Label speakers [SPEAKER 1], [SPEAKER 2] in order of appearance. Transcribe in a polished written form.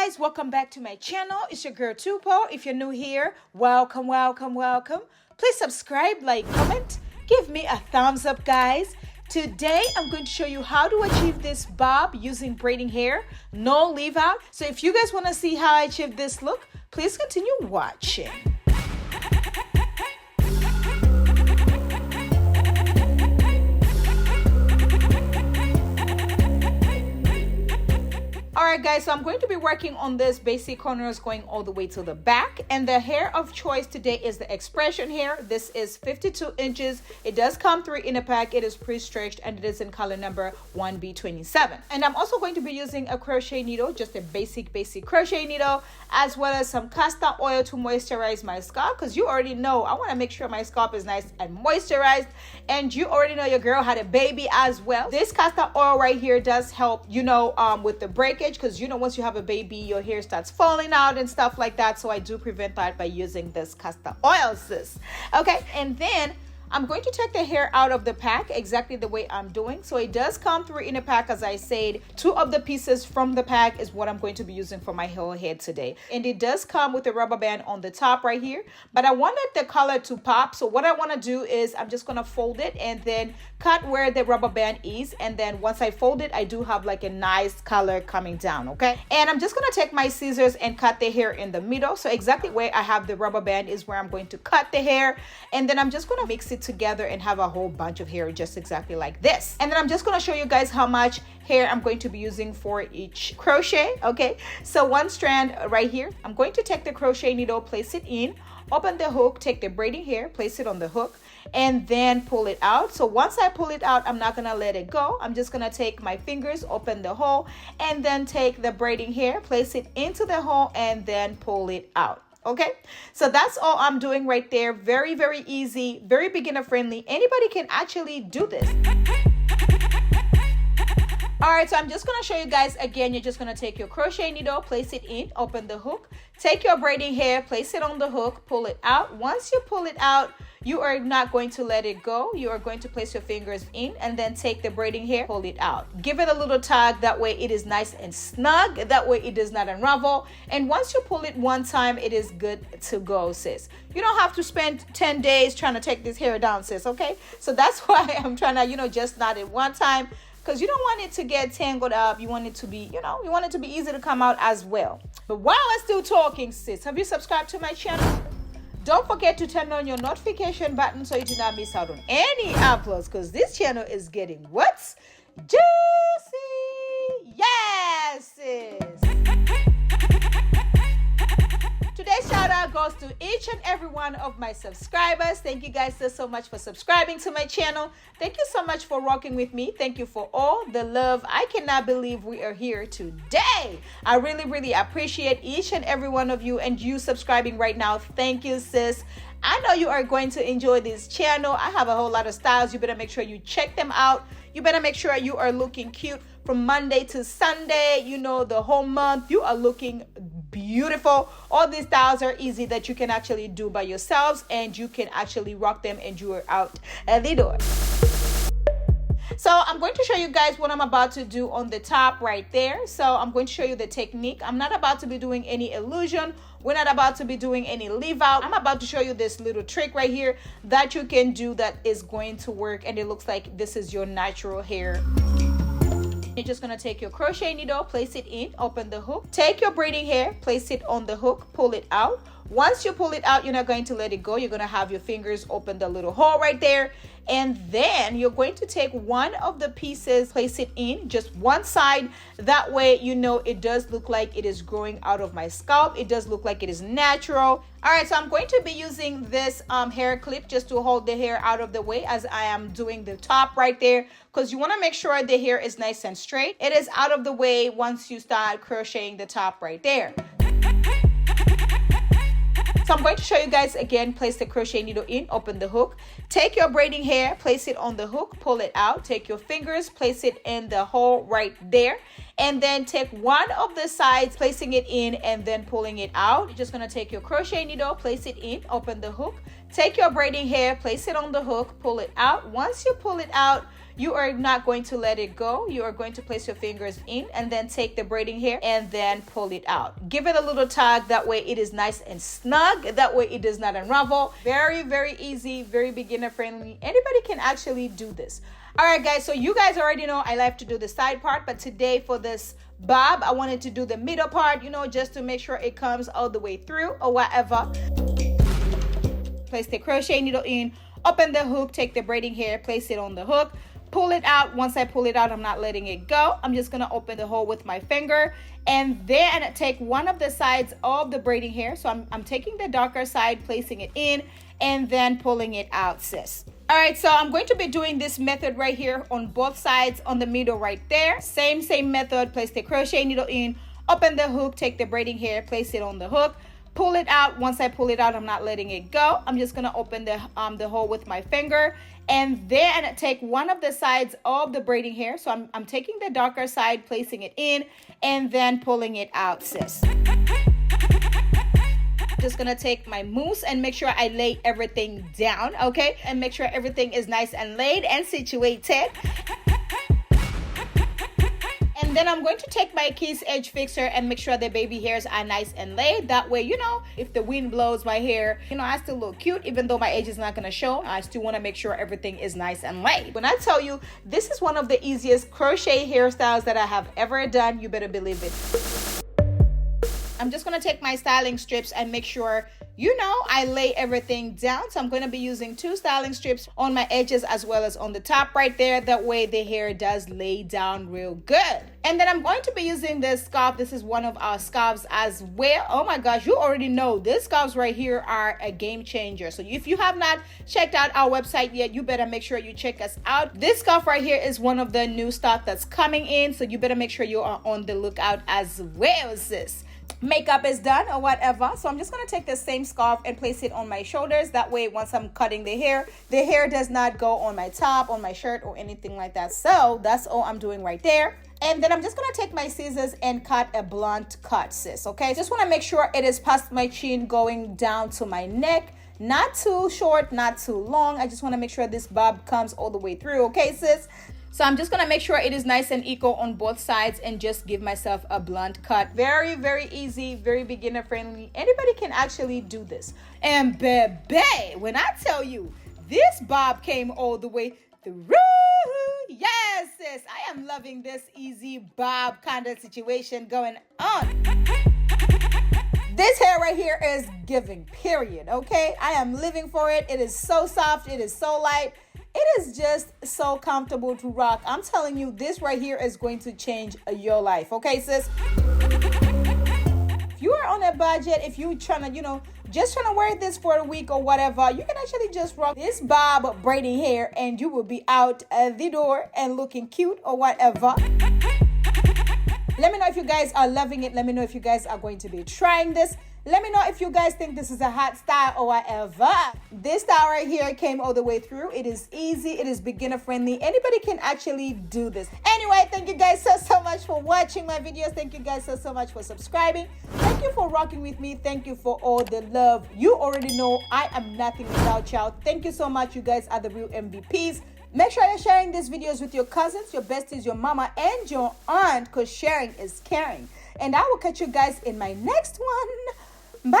[SPEAKER 1] guys, welcome back to my channel. It's your girl Tupo. If you're new here, welcome. Please subscribe, like, comment, give me a thumbs up, guys. Today I'm going to show you how to achieve this bob using braiding hair, no leave out. So if you guys want to see how I achieve this look, please continue watching. Alright guys, so I'm going to be working on this basic corners going all the way to the back, and the hair of choice today is the X-PRESSION hair. This is 52 inches. It does come through in a pack. It is pre-stretched and it is in color number 1B27. And I'm also going to be using a crochet needle, just a basic crochet needle, as well as some castor oil to moisturize my scalp, because you already know I want to make sure my scalp is nice and moisturized, and you already know your girl had a baby as well. This castor oil right here does help, with the breakage, because once you have a baby, your hair starts falling out and stuff like that. So I do prevent that by using this castor oil, sis. Okay, and then I'm going to take the hair out of the pack exactly the way I'm doing. So it does come through in a pack, as I said. 2 of the pieces from the pack is what I'm going to be using for my whole head today. And it does come with a rubber band on the top right here. But I wanted the color to pop. So what I want to do is I'm just going to fold it and then cut where the rubber band is. And then once I fold it, I do have like a nice color coming down, okay? And I'm just going to take my scissors and cut the hair in the middle. So exactly where I have the rubber band is where I'm going to cut the hair. And then I'm just going to mix it together and have a whole bunch of hair just exactly like this. And then I'm just going to show you guys how much hair I'm going to be using for each crochet. Okay, so 1 strand right here, I'm going to take the crochet needle, place it in, open the hook, take the braiding hair, place it on the hook, and then pull it out. So once I pull it out, I'm not gonna let it go. I'm just gonna take my fingers, open the hole, and then take the braiding hair, place it into the hole, and then pull it out. Okay, so that's all I'm doing right there. Very easy, very beginner friendly. Anybody can actually do this. All right, so I'm just gonna show you guys again. You're just gonna take your crochet needle, place it in, open the hook, take your braiding hair, place it on the hook, pull it out. Once you pull it out, you are not going to let it go. You are going to place your fingers in and then take the braiding hair, pull it out. Give it a little tug, that way it is nice and snug. That way it does not unravel. And once you pull it one time, it is good to go, sis. You don't have to spend 10 days trying to take this hair down, sis, okay? So that's why I'm trying to, just knot it one time, because you don't want it to get tangled up. You want it to be, you want it to be easy to come out as well. But while I'm still talking, sis, have you subscribed to my channel? Don't forget to turn on your notification button so you do not miss out on any uploads, because this channel is getting what's juicy. Yes, sis. Today's shout out goes to each and every one of my subscribers. Thank you guys so much for subscribing to my channel. Thank you so much for rocking with me. Thank you for all the love. I cannot believe we are here today. I really appreciate each and every one of you, and you subscribing right now. Thank you, sis. I know you are going to enjoy this channel. I have a whole lot of styles. You better make sure you check them out. You better make sure you are looking cute from Monday to Sunday. The whole month you are looking beautiful. All these styles are easy that you can actually do by yourselves, and you can actually rock them and you are out the door. So I'm going to show you guys what I'm about to do on the top right there. So I'm going to show you the technique. I'm not about to be doing any illusion. We're not about to be doing any leave out. I'm about to show you this little trick right here that you can do that is going to work, and it looks like this is your natural hair. You're just going to take your crochet needle, place it in, open the hook, take your braiding hair, place it on the hook, pull it out. Once you pull it out, you're not going to let it go. You're going to have your fingers open the little hole right there. And then you're going to take one of the pieces, place it in just one side. That way, it does look like it is growing out of my scalp. It does look like it is natural. All right, so I'm going to be using this hair clip just to hold the hair out of the way as I am doing the top right there, because you want to make sure the hair is nice and straight. It is out of the way once you start crocheting the top right there. So I'm going to show you guys again. Place the crochet needle in, open the hook, take your braiding hair, place it on the hook, pull it out, take your fingers, place it in the hole right there, and then take one of the sides, placing it in and then pulling it out. You're just going to take your crochet needle, place it in, open the hook, take your braiding hair, place it on the hook, pull it out. Once you pull it out, you are not going to let it go. You are going to place your fingers in and then take the braiding hair and then pull it out. Give it a little tug, that way it is nice and snug, that way it does not unravel. Very, very easy, very beginner friendly. Anybody can actually do this. All right, guys, so you guys already know I like to do the side part, but today for this bob, I wanted to do the middle part, you know, just to make sure it comes all the way through or whatever. Place the crochet needle in, open the hook, take the braiding hair, place it on the hook, pull it out. Once I pull it out, I'm not letting it go. I'm just gonna open the hole with my finger and then take one of the sides of the braiding hair. So I'm taking the darker side, placing it in, and then pulling it out, sis. All right, so I'm going to be doing this method right here on both sides, on the middle right there. Same method. Place the crochet needle in, open the hook, take the braiding hair, place it on the hook, pull it out. Once I pull it out, I'm not letting it go. I'm just gonna open the hole with my finger and then take one of the sides of the braiding hair. So I'm taking the darker side, placing it in, and then pulling it out, sis. Just gonna take my mousse and make sure I lay everything down, okay? And make sure everything is nice and laid and situated. And then I'm going to take my Kiss Edge Fixer and make sure the baby hairs are nice and laid. That way, you know, if the wind blows my hair, you know, I still look cute. Even though my edge is not going to show, I still want to make sure everything is nice and laid. When I tell you, this is one of the easiest crochet hairstyles that I have ever done, you better believe it. I'm just going to take my styling strips and make sure, you know, I lay everything down. So I'm going to be using 2 styling strips on my edges as well as on the top right there. That way the hair does lay down real good. And then I'm going to be using this scarf. This is one of our scarves as well. Oh my gosh, you already know these scarves right here are a game changer. So if you have not checked out our website yet, you better make sure you check us out. This scarf right here is one of the new stuff that's coming in. So you better make sure you are on the lookout as well, sis. Makeup is done or whatever, so I'm just going to take the same scarf and place it on my shoulders. That way once I'm cutting the hair does not go on my top, on my shirt, or anything like that. So that's all I'm doing right there. And then I'm just going to take my scissors and cut a blunt cut, sis. Okay, just want to make sure it is past my chin going down to my neck. Not too short, not too long. I just want to make sure this bob comes all the way through. Okay, sis? So I'm just going to make sure it is nice and equal on both sides and just give myself a blunt cut. Very, very easy, very beginner friendly. Anybody can actually do this. And baby, when I tell you, this bob came all the way through. Yes, sis, I am loving this easy bob kind of situation going on. This hair right here is giving, period, okay? I am living for it. It is so soft. It is so light. It is just so comfortable to rock. I'm telling you, this right here is going to change your life. Okay, sis? If you are on a budget, if you're trying to, you know, just trying to wear this for a week or whatever, you can actually just rock this bob braiding hair and you will be out the door and looking cute or whatever. Let me know if you guys are loving it. Let me know if you guys are going to be trying this. Let me know if you guys think this is a hot style or whatever. This style right here came all the way through. It is easy. It is beginner friendly. Anybody can actually do this. Anyway, thank you guys so much for watching my videos. Thank you guys so much for subscribing. Thank you for rocking with me. Thank you for all the love. You already know I am nothing without y'all. Thank you so much. You guys are the real MVPs. Make sure you're sharing these videos with your cousins, your besties, your mama, and your aunt, because sharing is caring. And I will catch you guys in my next one. Bye!